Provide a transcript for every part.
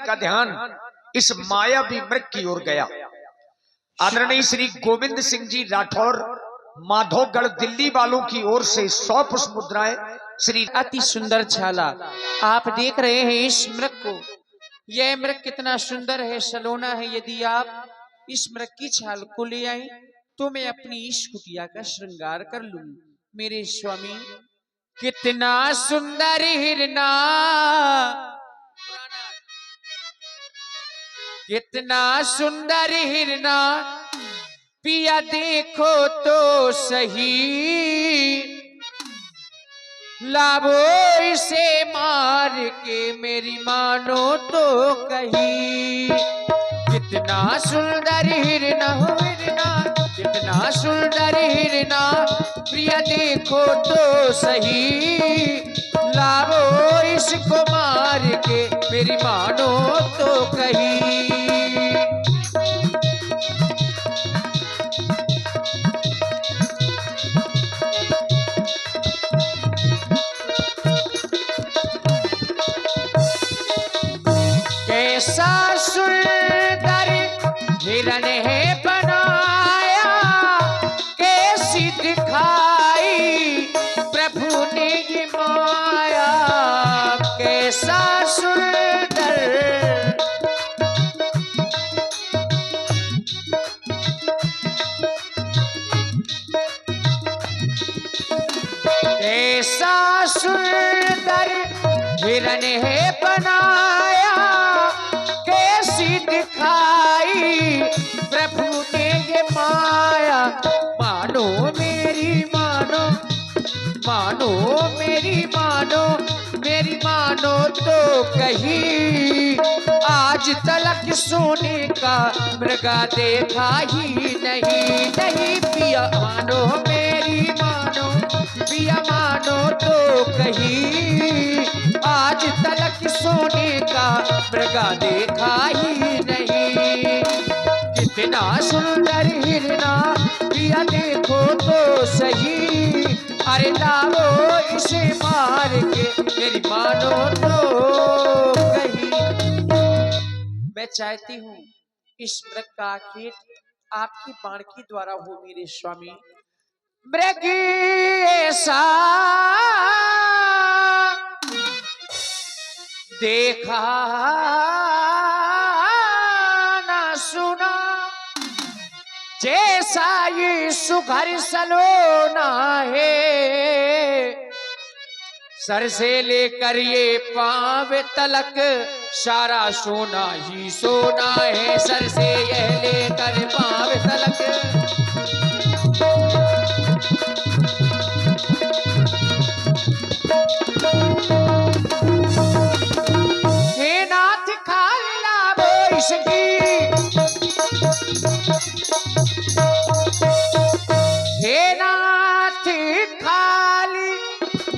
का ध्यान इस मायावी मृग की ओर गया। आदरणीय श्री गोविंद सिंह जी राठौर माधोगढ़ दिल्ली वालों की ओर से 100 पुष्प मुद्राएं श्री। अति सुंदर छाला आप देख रहे हैं इस मृग को। यह मृग कितना सुंदर है, सलोना है। यदि आप इस मृग की छाल को ले आए तो मैं अपनी इस कुटिया का श्रृंगार कर लूं। मेरे स्वामी कितना सुंदर हिरना, कितना सुंदर हिरना, पिया देखो तो सही, लावो इसे मार के मेरी मानो तो कही। कितना सुंदर हिरना हो हिरना, कितना सुंदर हिरना, प्रिया देखो तो सही, लावो इसको मार के मेरी मानो तो कही। कैसा सुंदर हिरन है बनाया, कैसी दिखाई प्रभु ने ये माया। कैसा सुंदर, कैसा सुंदर हिरन है बनाया, कैसी दिखाई प्रभु ने ये माया। मानो मेरी मानो, मानो मेरी मानो, मेरी मानो तो कही। आज तलक सोने का मृगा देखा ही नहीं, नहीं पिया मानो मेरी मानो, पिया मानो तो कही। आज तलक सोने का मृगा देखा ही नहीं। कितना सुंदर हिरना, पिया देखो तो सही, अरे लावो इसे मार के मेरी मानो तो कही। मैं चाहती हूँ इस मृग का आखिर आपकी बाण के द्वारा हो मेरे स्वामी। मृग ऐसा देखा ना सुना, जैसा ये सुघर सलोना है। सर से लेकर ये पांव तलक सारा सोना ही सोना है। सर से यह लेकर पांव तलक, हे नाथ खाला बोइस की, हे नाथ खाली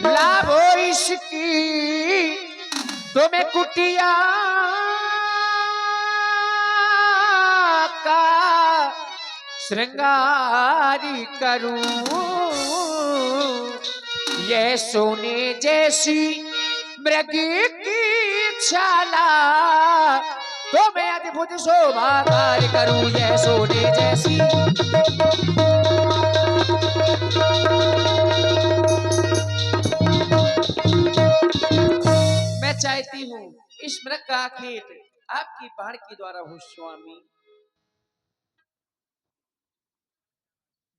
लाभो इसकी, तुम्हें कुटिया का श्रृंगारी करूं। यह सोने जैसी मृग की छाला, तो मैं अद्भुत शोभाकार करूं। यह सोने जैसी, मैं चाहती हूँ इस मृग का खेत आपकी बाण के द्वारा हो स्वामी।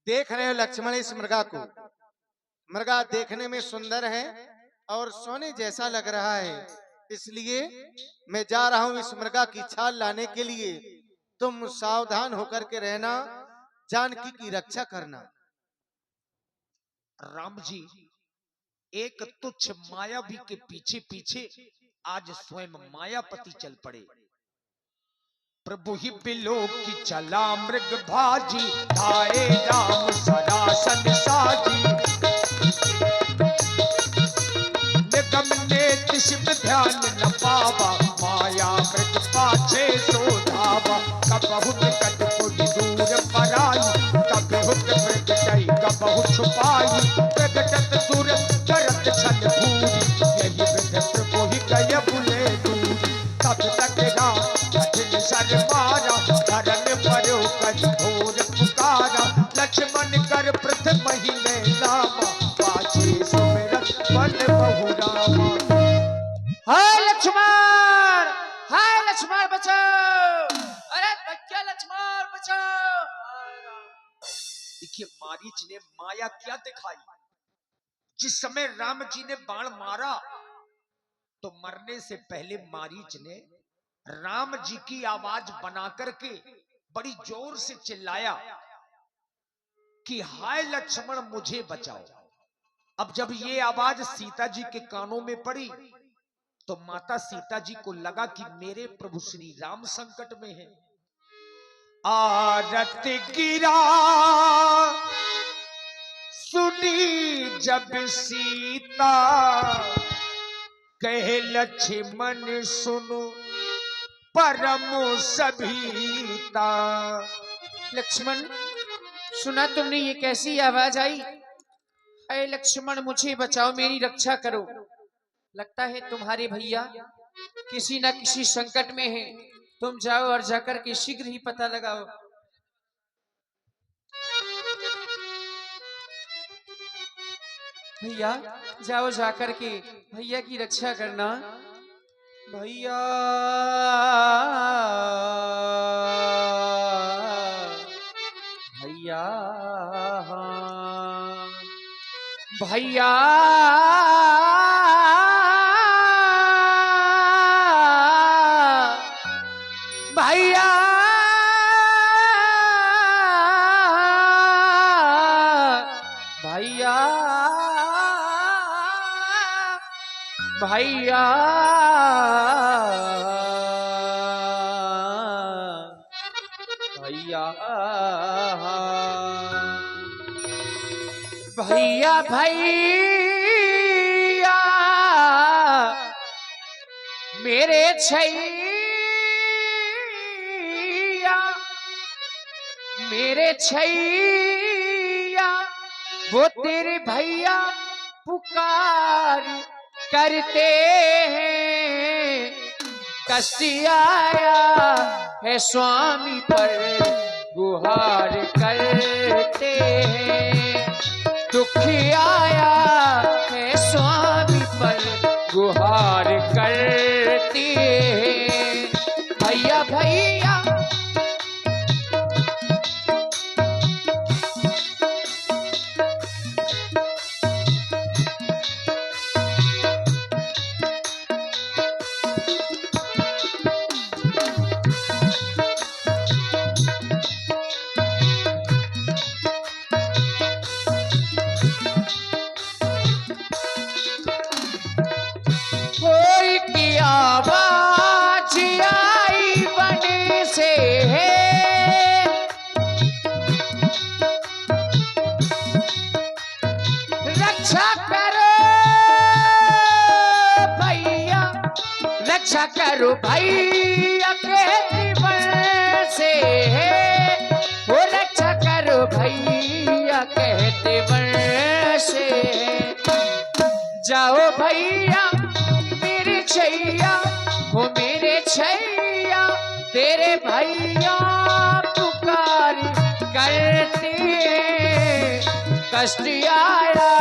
देख रहे हो लक्ष्मण इस मृगा को। मृगा देखने में सुंदर है और सोने जैसा लग रहा है, इसलिए मैं जा रहा हूं इस मृगा की छाल लाने के लिए। तुम सावधान होकर के रहना, जानकी की रक्षा करना। राम जी एक तुच्छ मायावी के पीछे पीछे आज स्वयं मायापति चल पड़े। प्रभु ही बिलो की चला मृग भाजी, धाए राम सरासन साजी। निगम ने तिस्म ध्यान न पावा, माया मृग पाछे सो धावा। कबहु निकट कोटि दूर पराई, कबहु मृग कई कबहु छुपाई। प्रगटत दूर करत छल भूरी, यही मृग प्रभु ही गय बुले दूरी। तब तक राम कठिन सर मारा धरन पर कठोर पुकारा लक्ष्मण कर प्रथम ही में नामा पाछे सुमिरन बल बहुरामा। हाय लक्ष्मण, हाय लक्ष्मण बचाओ, अरे भैया लक्ष्मण बचाओ। देखिए मारीच ने माया क्या दिखाई। जिस समय राम जी ने बाण मारा तो मरने से पहले मारीच ने राम जी की आवाज बना करके बड़ी जोर से चिल्लाया कि हाय लक्ष्मण मुझे बचाओ। अब जब ये आवाज सीता जी के कानों में पड़ी तो माता सीता जी को लगा कि मेरे प्रभु श्री राम संकट में है। आरत गिरा सुनी जब सीता कहे लक्ष्मण सुनो परम सभीता। लक्ष्मण सुना तुमने, ये कैसी आवाज आई? अरे लक्ष्मण मुझे बचाओ, मेरी रक्षा करो। लगता है तुम्हारे भैया किसी न किसी संकट में हैं। तुम जाओ और जाकर के शीघ्र ही पता लगाओ। भैया जाओ जाकर के भैया की रक्षा करना। भैया भैया भैया भैया भैया भैया भैया भैया भैया मेरे छैया मेरे छैया वो तेरे भैया पुकार करते हैं। कष्ट आया है स्वामी पर गुहार करते हैं। दुख आया है स्वामी पर गुहार करते हैं। भैया भैया आवाज आई बने से है। रक्षा करो भैया, रक्षा करो भैया के जीवन से है। वो रक्षा करो भैया के जीवन से। जाओ भैया मेरे छैया, वो मेरे छैया तेरे भैया पुकार करते हैं। कष्ट आया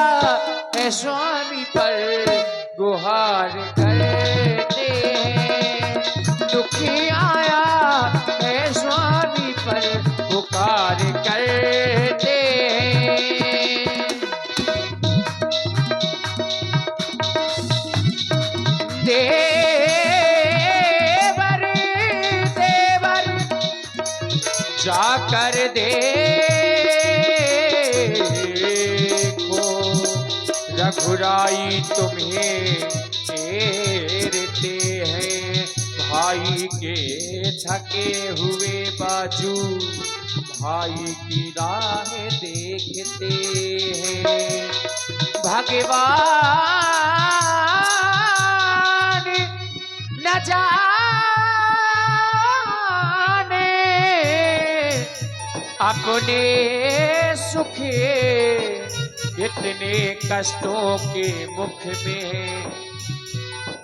है स्वामी पर गुहार करते हैं। दुख आया है स्वामी पर पुकार करते हैं। देवर देवर जाकर देखो रघुराई तुम्हें घेरते हैं। भाई के थके हुए बाजू भाई की राह देखते हैं। भगवान न जाने अपने सुख इतने कष्टों के मुख में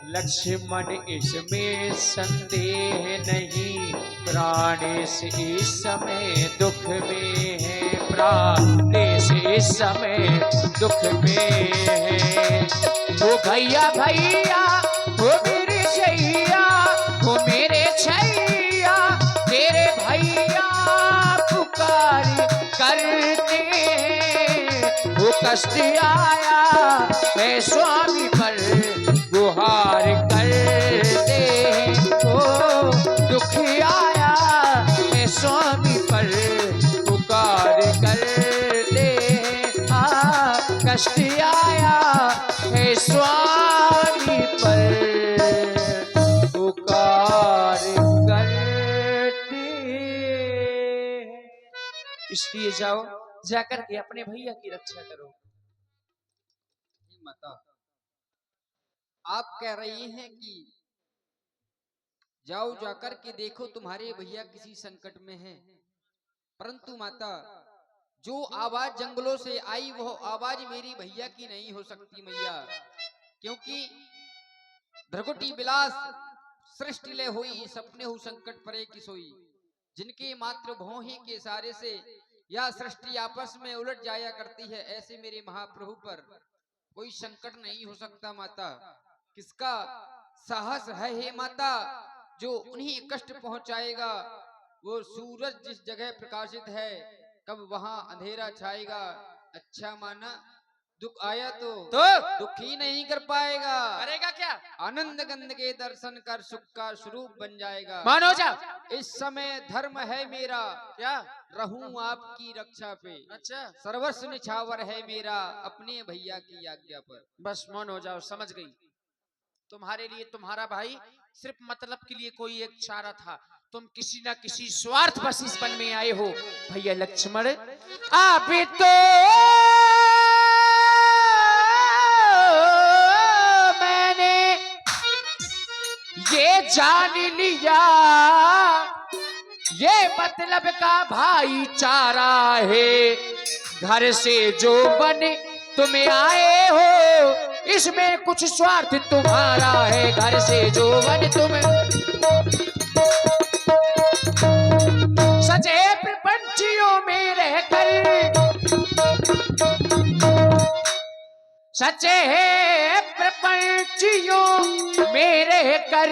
लक्ष्मण इसमें संदेह नहीं, प्राणेश इस समय दुख में है, प्राणेश इस समय दुख में है। ओ भैया भैया ओ मेरे छैया, ओ मेरे छैया, तेरे भैया पुकार करते हैं। वो कष्ट आया है स्वामी पर गुहार करते हैं। ओ दुख आया है स्वामी पर पुकार करते हैं। कष्ट आया है स्वामी पर पुकार करते हैं। इसलिए जाओ, जाकर के अपने भैया की रक्षा करो। माता, आप कह रही हैं कि जाओ जाकर के देखो तुम्हारे भैया किसी संकट में हैं, परंतु माता जो आवाज जंगलों से आई वह आवाज मेरी भैया की नहीं हो सकती मैया, क्योंकि भ्रगुटी विलास सृष्टि ले हुई सपने हु संकट परे की सोई। जिनके मात्र भौहे के सारे से यह सृष्टि आपस में उलट जाया करती है, ऐसे मेरे महाप्रभु पर कोई संकट नहीं हो सकता माता। किसका साहस है हे माता जो उन्हीं कष्ट पहुंचाएगा। वो सूरज जिस जगह प्रकाशित है कब वहां अंधेरा छाएगा। अच्छा माना दुख आया तो दुख ही नहीं कर पाएगा, करेगा क्या? आनंद गंध के दर्शन कर सुख का स्वरूप बन जाएगा। मानो जा। इस समय धर्म है मेरा क्या? रहूं आपकी रक्षा पे। अच्छा, सर्वस्व निछावर है मेरा अपने भैया की आज्ञा पर। बस मौन हो जाओ, समझ गई। तुम्हारे लिए तुम्हारा भाई सिर्फ मतलब के लिए कोई एक चारा था, तुम किसी ना किसी स्वार्थ बस इस वन में आए हो। भैया लक्ष्मण, आप तो मैंने ये जान लिया, ये मतलब का भाईचारा है। घर से जो बने तुम आए हो, इसमें कुछ स्वार्थ तुम्हारा है। घर से जो बने तुम सचे प्रपंचियों में रहकर, सचे प्रपंचियों में रहकर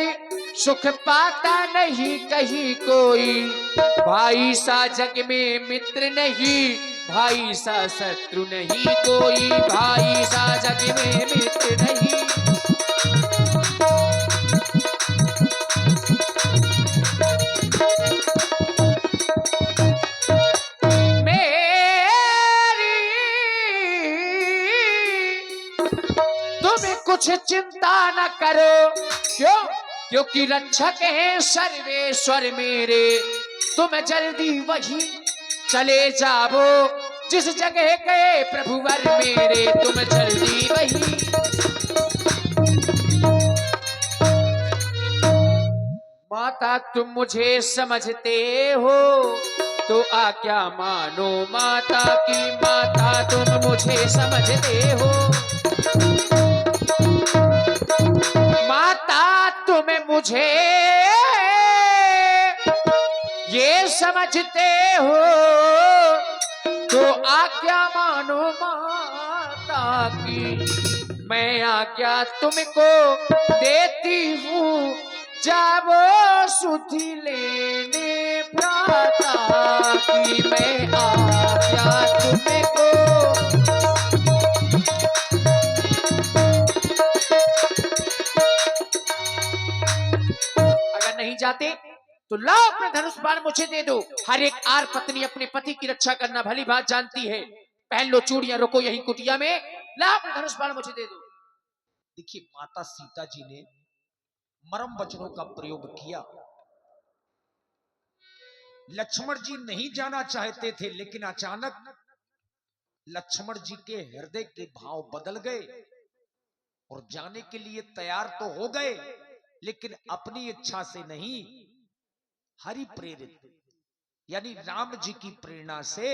सुख पाता नहीं कहीं कोई। भाई सा जग में मित्र नहीं, भाई सा शत्रु नहीं कोई। भाई सा जग में मित्र नहीं। कुछ चिंता न करो, क्यों? क्योंकि रक्षक है सर्वेश्वर मेरे। तुम जल्दी वही चले जाओ जिस जगह गए प्रभुवर मेरे। तुम जल्दी वही। माता तुम मुझे समझते हो तो आज्ञा मानो माता की। माता तुम मुझे समझते हो, माता तुम मुझे ये समझते हो तो आज्ञा मानो माता की। मैं आज्ञा तुमको देती हूँ, जाओ सुधि लेने भ्राता की। मैं आज्ञा तुमको नहीं जाते तो लाओ अपने धनुष बाण मुझे दे दो। हर एक आर पत्नी अपने पति की रक्षा करना भली बात जानती है। पहन लो चूड़ियां, रुको यहीं कुटिया में, लाओ अपने धनुष बाण मुझे दे दो। देखिए माता सीता जी ने मरम वचनों का प्रयोग किया। लक्ष्मण जी नहीं जाना चाहते थे, लेकिन अचानक लक्ष्मण जी के हृदय के भाव बदल गए और जाने के लिए तैयार तो हो गए, लेकिन अपनी इच्छा से नहीं, हरि प्रेरित यानी राम जी की प्रेरणा से।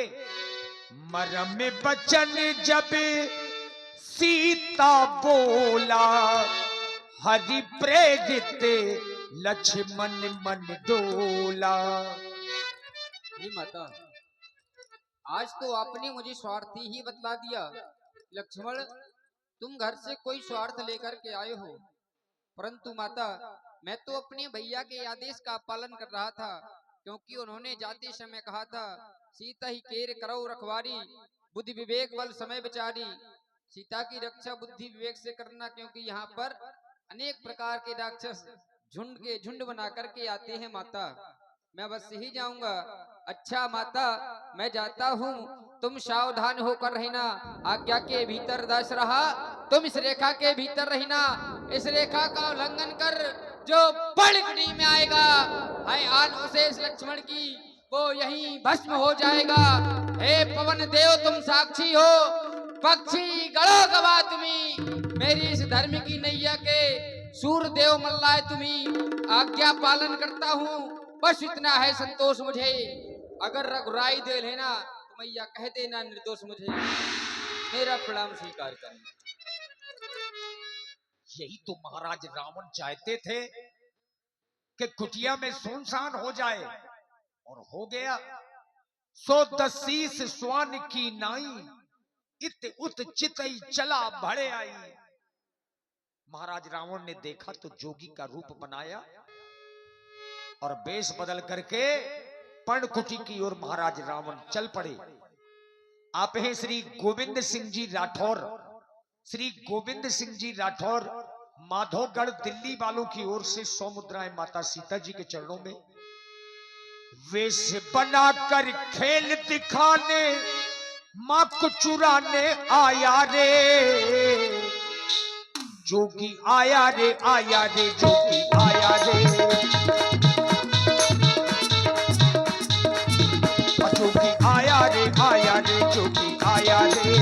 मरम वचन जब सीता बोला, हरि प्रेरित लक्ष्मण मन डोला। हे माता, आज तो आपने मुझे स्वार्थी ही बतला दिया। लक्ष्मण, तुम घर से कोई स्वार्थ लेकर के आए हो, परंतु माता मैं तो अपने भैया के आदेश का पालन कर रहा था, क्योंकि उन्होंने जाते समय कहा था सीता ही केर करो रखवारी, बुद्धि विवेक बल समय विचारी। सीता की रक्षा बुद्धि विवेक से करना, क्योंकि यहाँ पर अनेक प्रकार के राक्षस झुंड के झुंड बना करके आते हैं। माता मैं बस यही जाऊंगा। अच्छा माता, मैं जाता हूँ, तुम सावधान होकर रहना। आज्ञा के भीतर दास रहा, तुम इस रेखा के भीतर रहना। इस रेखा का उल्लंघन कर जो पलकड़ी में आएगा, है आन उसे लक्ष्मण की, वो यहीं भस्म हो जाएगा। हे पवन देव, तुम साक्षी हो, पक्षी गड़ो गवा तुम्ही, मेरी इस धर्म की नैया के सूर्य देव मल्लाए तुम्ही। आज्ञा पालन करता हूँ, बस इतना है संतोष मुझे। अगर रघुराई दे लेना तो मैया कह देना निर्दोष मुझे, मेरा प्रणाम स्वीकार करना। यही तो महाराज रावण चाहते थे कि कुटिया में सुनसान हो जाए, और हो गया। सो दसीस स्वान की नाई, इत उत चितई चला भड़े आई। महाराज रावण ने देखा तो जोगी का रूप बनाया और वेश बदल करके पर्णकुटी की ओर महाराज रावण चल पड़े। आप हैं श्री गोविंद सिंह जी राठौर। श्री गोविंद सिंह जी राठौर माधोगढ़ दिल्ली वालों की ओर से 100 मुद्राएं माता सीता जी के चरणों में। वेश बनाकर खेल दिखाने मां को चुराने आया रे, जोगी आया रे, आया रे, जोगी आया रे, जोगी आया रे, आया रे, जोगी आया रे।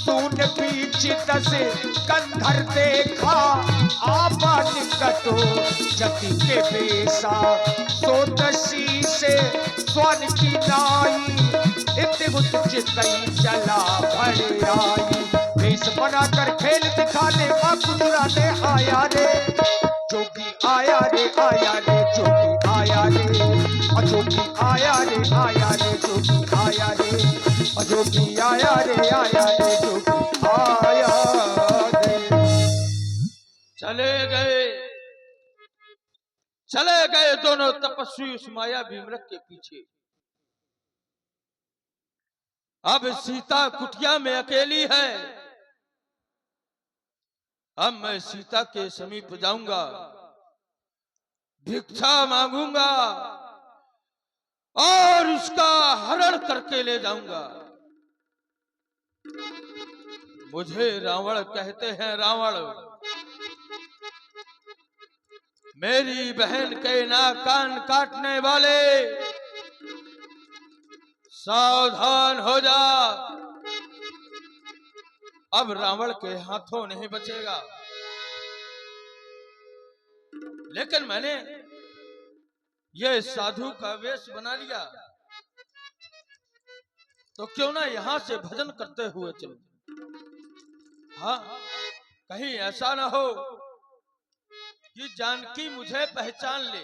तून बीच दस कंधर देखा, आपा निकटो जति के बेसा, सो दसी से स्वन की नाई, इतुत चितई चला भड़े आई। वेश बनाकर खेल दिखाने मां को चुराने आया रे, जोगी आया रे, आया रे, जोगी आया रे, जोगी आया रे, आया रे, जोगी आया रे, जोगी आया रे, आया रे, जोगी आया रे। चले गए दोनों तपस्वी उस माया भीमरक के पीछे। अब सीता कुटिया में अकेली है। अब मैं सीता के समीप जाऊंगा, भिक्षा मांगूंगा और उसका हरण करके ले जाऊंगा। मुझे रावण कहते हैं। रावण मेरी बहन के नाक कान काटने वाले, सावधान हो जा। अब रावण के हाथों नहीं बचेगा। लेकिन मैंने ये साधु का वेश बना लिया, तो क्यों ना यहां से भजन करते हुए चलो। हाँ, कहीं ऐसा ना हो कि जानकी मुझे पहचान ले।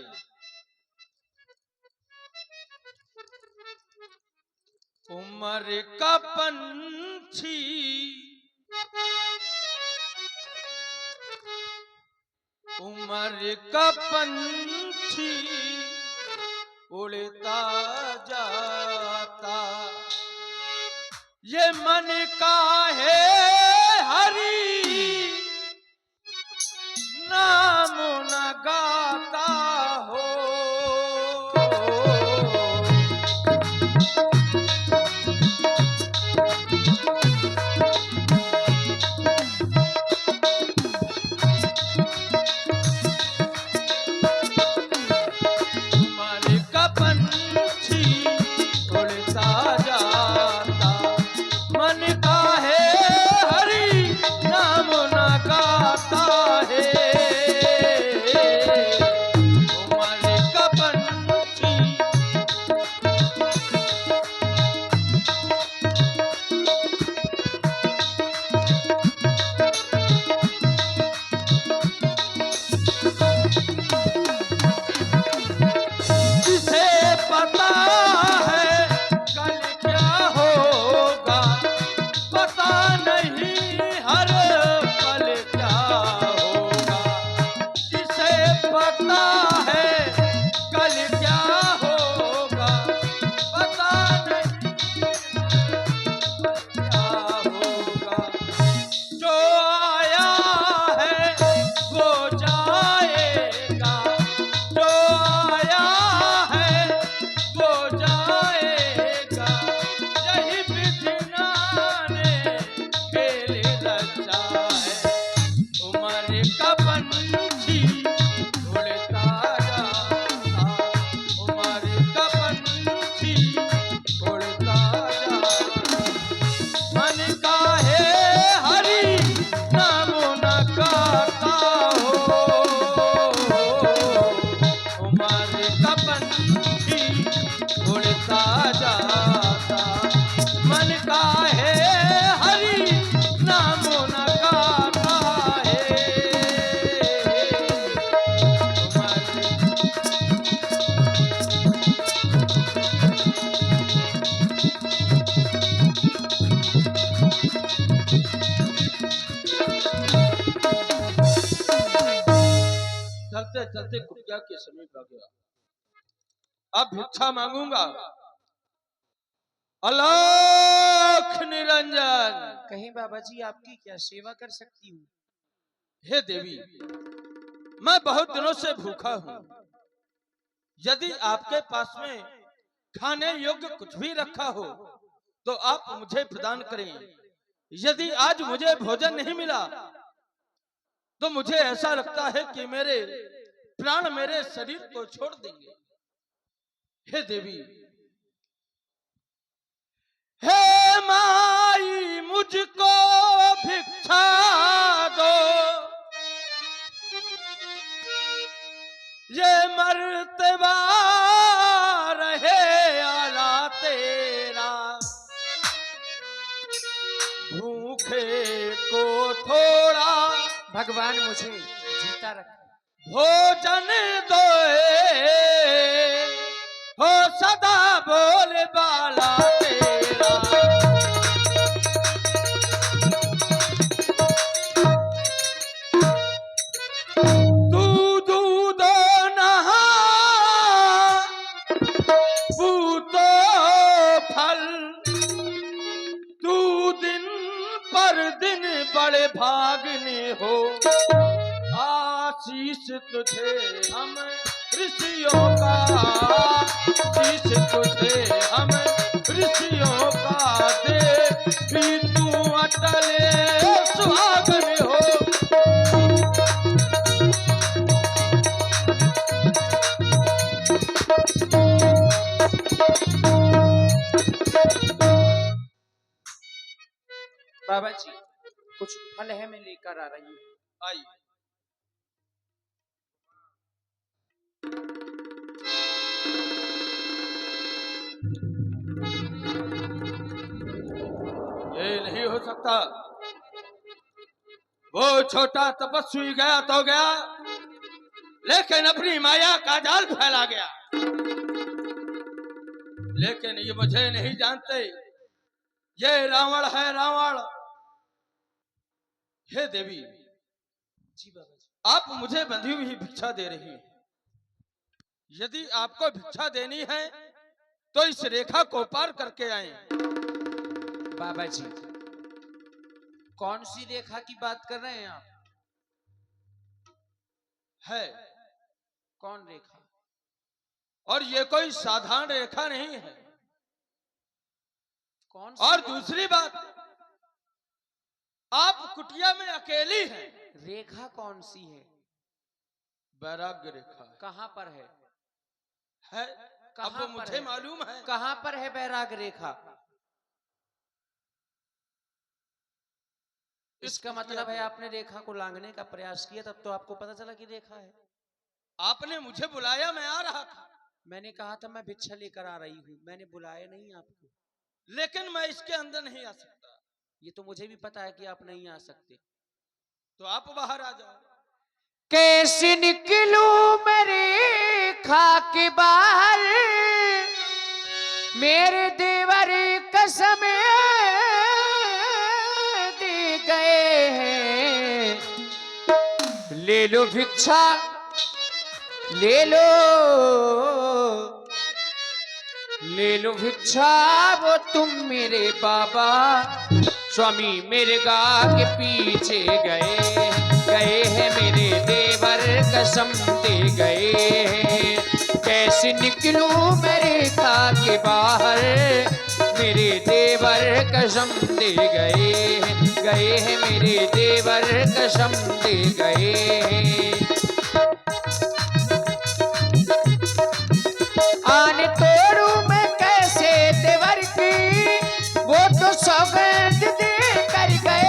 उमर का पंछी उमर का पंछी उड़ता जाता, ये मन का है हरि नाम न गाता हो। चलते चलते कुटिया के समीप आ गया। अब भिक्षा मांगूंगा। अलख निरंजन, कहीं बाबा जी आपकी क्या सेवा कर सकती हूँ? हे देवी, मैं बहुत दिनों से भूखा हूँ। यदि आपके पास में खाने योग्य कुछ भी रखा हो तो आप मुझे प्रदान करें। यदि आज मुझे भोजन नहीं मिला तो मुझे ऐसा लगता है कि मेरे प्राण मेरे शरीर को छोड़ देंगे। हे देवी, हे माई, मुझको भिक्षा दो, ये मर्तबा रहे आला तेरा, भूखे को थोड़ा भगवान मुझे जीता रखे। भोजन दो, हो सदा बोल बाला तेरा। तू दूध नहा पूतो फल, तू दिन पर दिन बड़े भागने हो। आशीष तुझे हम ऋषियों का, आशीष तुझे हम ऋषियों का दे, भी तू अटल सुहागन हो। बाबा जी कुछ फल है, मैं लेकर आ रही हूँ। आई, ये नहीं हो सकता। वो छोटा तपस्वी गया तो गया, लेकिन अपनी माया का जाल फैला गया। लेकिन ये मुझे नहीं जानते, ये रावण है, रावण। हे देवी, जी बाबा जी। आप मुझे बंधी हुई भिक्षा दे रही हैं। यदि आपको भिक्षा देनी है तो इस रेखा को पार करके आए। बाबा जी कौन सी रेखा की बात कर रहे हैं आप? है, कौन रेखा? और ये कोई साधारण रेखा नहीं है। कौन सी? और दूसरी बात, आप कुटिया में अकेली हैं। रेखा कौन सी है? वैराग्य रेखा कहाँ पर है? है। अब कहाँ वो पर मुझे है? मालूम है। कहाँ पर है वैराग रेखा? इसका मतलब है आपने रेखा को लांघने का प्रयास किया, तब तो आपको पता चला कि रेखा है। आपने मुझे बुलाया, मैं आ रहा था। मैंने कहा था मैं भिक्षा लेकर आ रही हूँ, मैंने बुलाया नहीं आपको। लेकिन मैं इसके अंदर नहीं आ सकता। ये तो मुझे भी पता है कि आप नहीं आ सकते। तो आप बाहर आ जाओ। कैसे निकलूं मैं रेखा के बाहर, मेरे देवर कसम दे गए हैं। ले लो भिक्षा, ले लो, ले लो भिक्षा, वो तुम मेरे बाबा स्वामी मिर्गा के पीछे गए हैं, मेरे देवर कसम दे गए हैं। कैसे निकलूं मैं रेखा के बाहर, मेरे देवर कसम दे गए हैं, मेरे देवर कसम दे गए हैं। आने तोड़ू मैं कैसे देवर की, वो तो सौगंध दे कर गए।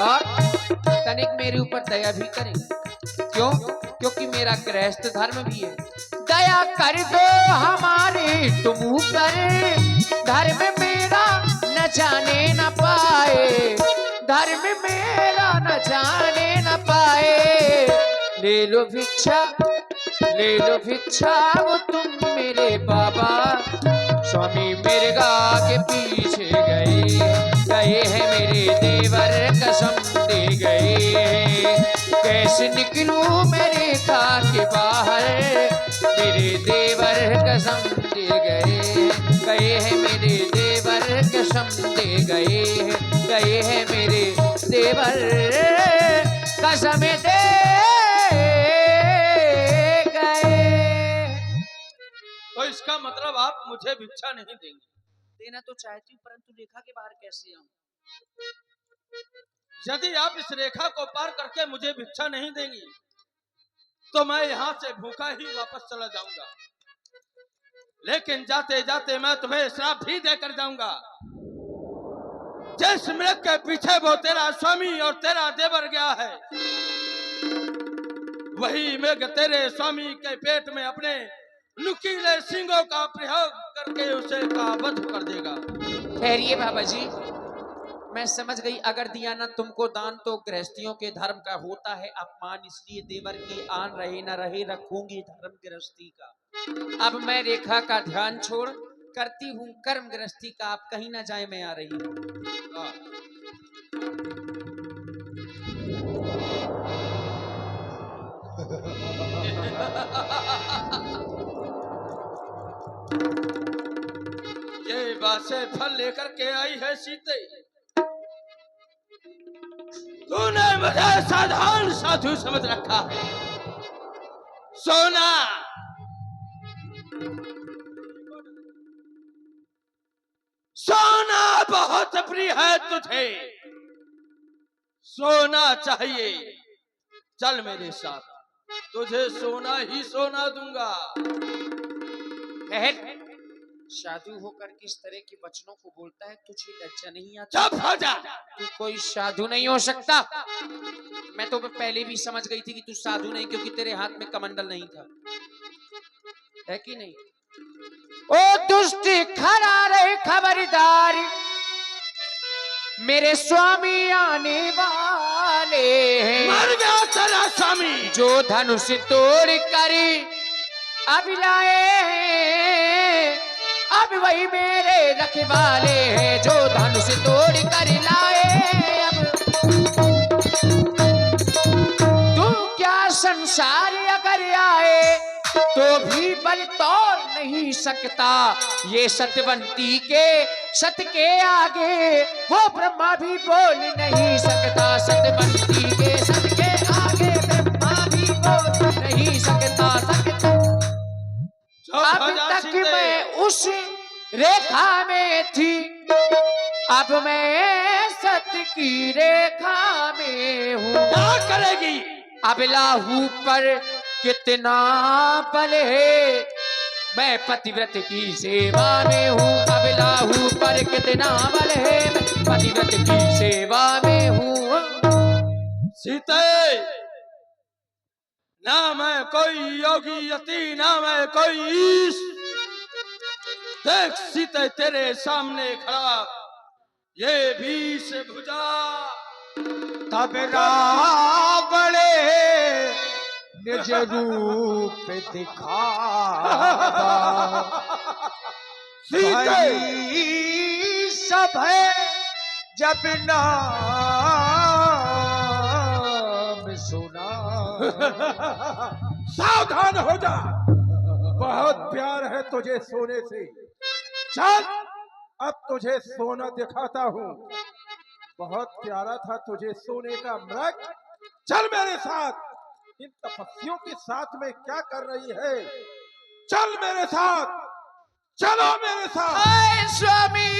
और तनिक मेरे ऊपर दया भी करें। क्यों? क्योंकि मेरा गृहस्थ धर्म भी है। दया कर दो हमारे तुम ऊपर, धर्म मेरा न जाने न पाए, धर्म मेरा न जाने न पाए। ले लो भिक्षा, ले लो भिक्षा, वो तुम मेरे बाबा स्वामी मिर्गा के पीछे गए कैसे निकलूं मैं रेखा के बाहर। मेरे देवर कसम दे गए हैं मेरे देवर कसम दे गए हैं मेरे देवर कसम दे गए। तो इसका मतलब आप मुझे भिक्षा नहीं देंगे? देना तो चाहती हूँ, परंतु रेखा के बाहर कैसे आऊं? यदि आप इस रेखा को पार करके मुझे भिक्षा नहीं देंगी तो मैं यहाँ से भूखा ही वापस चला जाऊंगा। लेकिन जाते जाते मैं तुम्हें श्राप भी देकर जाऊंगा। जिस मृग के पीछे वो तेरा स्वामी और तेरा देवर गया है, वही मृग तेरे स्वामी के पेट में अपने नुकीले सींगों का प्रयोग करके उसे काबू कर देगा। ठहरिए बाबा जी, मैं समझ गई। अगर दिया ना तुमको दान तो गृहस्थियों के धर्म का होता है अपमान, इसलिए देवर की आन रहे न रहे रखूंगी धर्म गृहस्थी का। अब मैं रेखा का ध्यान छोड़ करती हूँ कर्म गृहस्थी का। आप कहीं ना जाए, मैं आ रही हूँ। ये बातें फल लेकर के आई है सीते। तूने मुझे साधारण साधु समझ रखा है। सोना सोना बहुत प्रिय है तुझे, सोना चाहिए। चल मेरे साथ, तुझे सोना ही सोना दूंगा। साधु होकर किस तरह के वचनों को बोलता है, तुझे लज्जा नहीं आता? चुप हो जा। तू कोई साधु नहीं हो सकता। मैं तो पहले भी समझ गई थी कि तू साधु नहीं, क्योंकि तेरे हाथ में कमंडल नहीं था, है कि नहीं? ओ दुष्ट खड़ा रहे खबरदार, मेरे स्वामी आने वाले हैं। मर गया तेरा स्वामी। जो धनुष तोड़ कर अब लाए हैं, अब वही मेरे रखवाले हैं। जो धनुष तोड़ कर लाए अब, तू क्या संसार अगर आए तो भी बल तोड़ नहीं सकता। ये सतवंती के सत के आगे वो ब्रह्मा भी बोल नहीं सकता। सतवंती के सत के आगे ब्रह्मा भी बोल नहीं सकता। अब तक मैं उस रेखा में थी, अब मैं सत्य की रेखा में हूँ। क्या करेगी? अब लाहू पर कितना बल है, मैं पतिव्रत की सेवा में हूँ। अब लाहू पर कितना बल है, मैं पतिव्रत की सेवा में हूँ। सीते, ना मैं कोई योगी यति, ना मैं कोई ईश। देख सीते तेरे सामने खड़ा ये भीष भुजा। तब रावणे निज रूप दिखा, सब है जब नाम सुना। सावधान हो जा, बहुत प्यार है तुझे सोने से। चल, अब तुझे सोना दिखाता हूँ। बहुत प्यारा था तुझे सोने का मृग। चल मेरे साथ। इन तपस्वियों के साथ में क्या कर रही है? चल मेरे साथ, चलो मेरे साथ। आए स्वामी,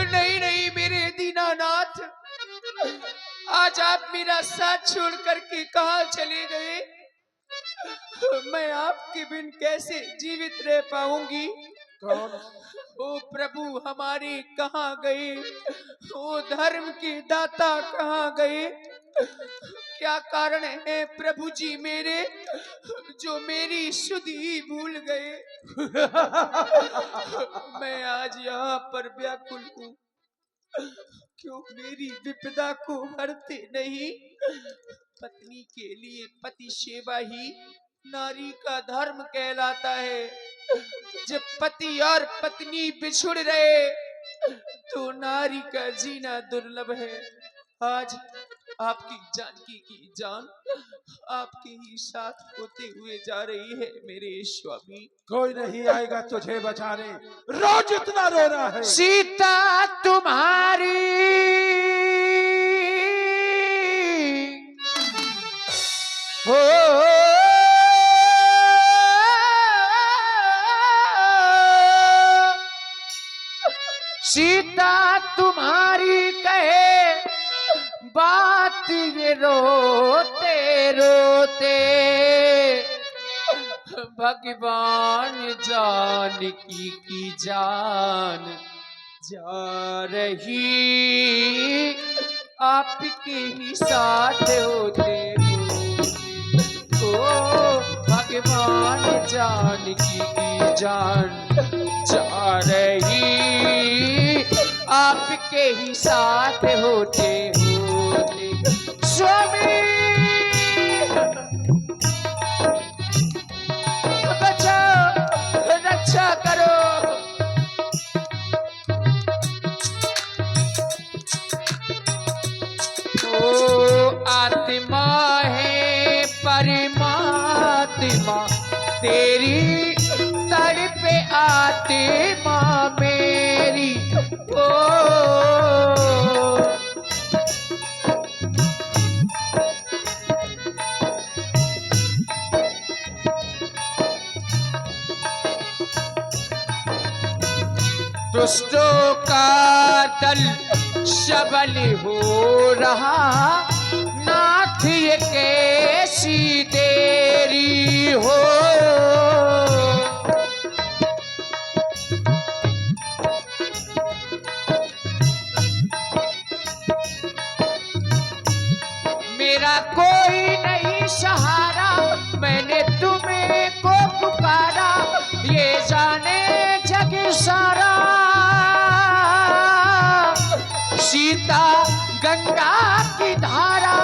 नहीं नहीं मेरे दीनानाथ, आज आप मेरा साथ छोड़ करके कहाँ चले गए? मैं आपके बिन कैसे जीवित रह पाऊंगी? ओ प्रभु हमारे कहाँ गए? ओ धर्म के दाता कहाँ गए? क्या कारण है प्रभु जी मेरे, जो मेरी शुद्धि भूल गए? मैं आज यहाँ पर व्याकुल हूँ, क्यों मेरी विपदा को हरते नहीं? पत्नी के लिए पति सेवा ही नारी का धर्म कहलाता है। जब पति और पत्नी बिछुड़ रहे तो नारी का जीना दुर्लभ है। आज आपकी जानकी की जान आपके ही साथ होते हुए जा रही है मेरे स्वामी। कोई नहीं आएगा तुझे बचाने, रोज इतना रोना है। सीता तुम्हारी हो सीता तुम्हारी कहे बात ये रोते रोते भगवान जानकी की जान जा रही आपके ही साथ होते हो भगवान जानकी की जान जा रही आपके ही साथ होते होते स्वामी बचा रक्षा करो। ओ आत्मा है परमात्मा तेरी तड़पे आत्मा मेरी ओ दुष्टों का दल सबल हो रहा नाथ ये कैसी देरी हो। मेरा कोई नहीं सहारा मैंने तुम्हें को पुकारा ये जाने जग सारा सीता गंगा की धारा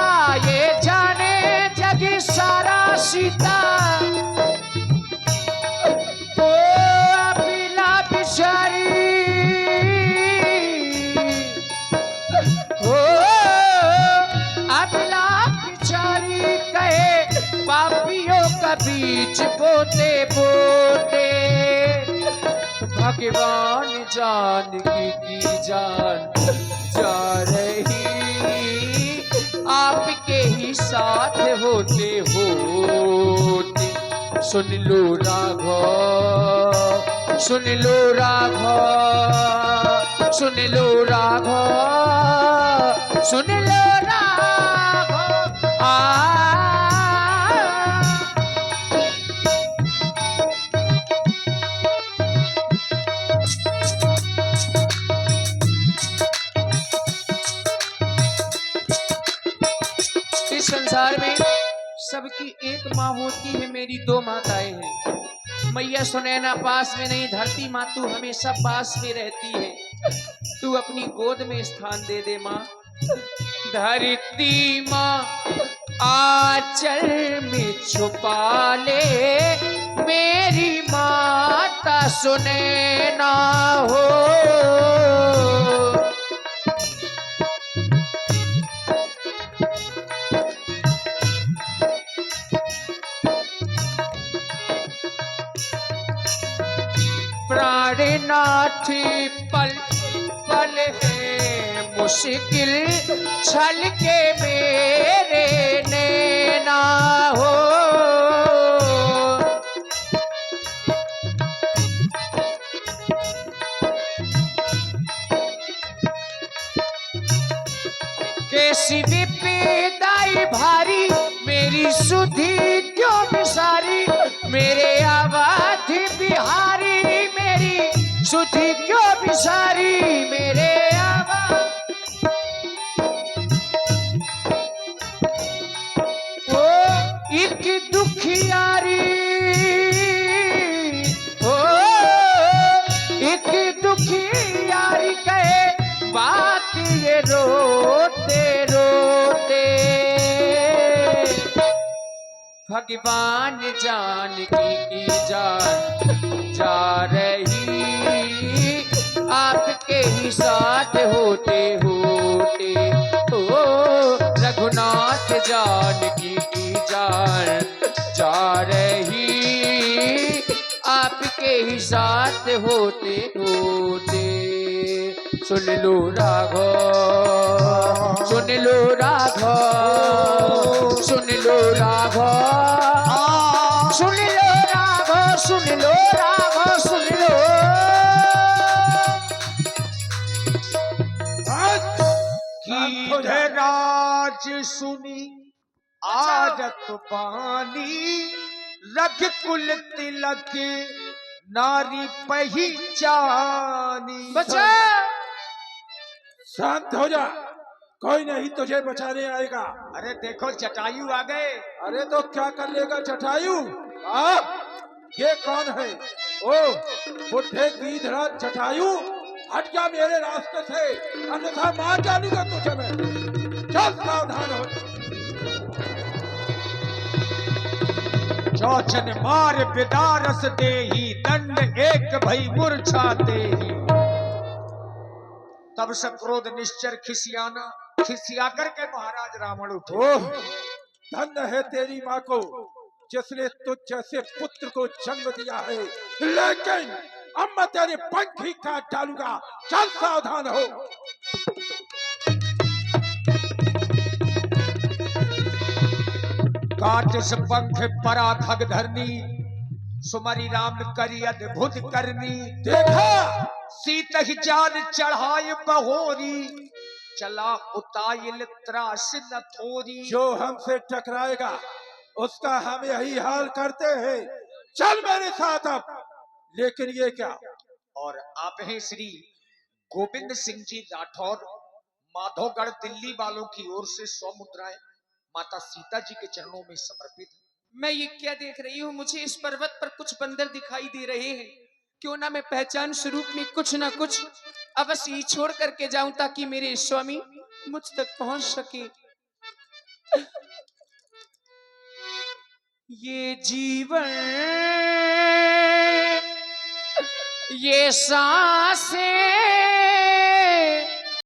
ये जाने जग सारा सीता तो अबिला बिचारी हो अबिला बिचारी कहे पापियों का बीच बोते बोते भगवान जानकी की जान जा रही आपके ही साथ होते होते। सुन लो राघव सुन लो राघव सुन लो राघव सुन लो राघव इस संसार में सबकी एक माँ होती है, मेरी दो माताएं हैं। मैया सुनैना पास में नहीं, धरती माँ तू हमेशा पास में रहती है, तू अपनी गोद में स्थान दे दे माँ। धरती माँ आंचल में छुपा ले मेरी माता सुनैना हो। प्राणनाथ पल पल है मुश्किल छल के मेरे नैना हो। कैसी विपदाई भारी मेरी सुधी क्यों बिसारी मेरे अवध बिहारी मेरी सुधी क्यों बिसारी मेरे अवध। ओ एक दुखियारी ओ एक दुखियारी कहे बात ये रोते रोते भगवान जानकी की जान जा रही आपके ही साथ होते होते। ओ रघुनाथ ही साथ होते होते। सुन लो राघव, सुन लो राघव, सुन लो राघव, सुन लो राघव, सुन लो राघव, सुन लो। राज सुनी आदत बानी, रघुकुल तिलक नारी पहचानी। बचा। शांत हो जा, कोई नहीं तुझे बचाने आएगा। अरे देखो जटायु आ गए। अरे तो क्या कर लेगा जटायु? ये कौन है? ओ बुढ़े गीधराज जटायु, हट जा मेरे रास्ते से, अन्यथा मार डालूंगा तुझे मैं। चल सावधान हो। चौचन मार बिदारस देही, दंड एक भई मूर्छाते ही। तब से क्रोध निश्चर खिसियाना, खिसिया करके महाराज रावण उठे। ओह धन्य है तेरी माँ को जिसने तुझ जैसे पुत्र को जन्म दिया है, लेकिन अब मैं तेरे पंख ही काट डालूंगा। चल सावधान हो। काट से पंख परा खग धरनी, सुमरी राम करी अद्भुत करनी। देखा सीत ही जान चढ़ाए बहोरी, चला उताइल त्रास न थोरी। जो हमसे टकराएगा उसका हम यही हाल करते हैं। चल मेरे साथ अब। लेकिन ये क्या? और आप हैं श्री गोविंद सिंह जी राठौर, माधोगढ़ दिल्ली वालों की ओर से 100 मुद्राएं माता सीता जी के चरणों में समर्पित है। मैं ये क्या देख रही हूँ? मुझे इस पर्वत पर कुछ बंदर दिखाई दे रहे हैं। क्यों ना मैं पहचान स्वरूप में कुछ ना कुछ अवश्य ही छोड़ करके जाऊं, ताकि मेरे स्वामी मुझ तक पहुंच सके। ये जीवन, ये सांसें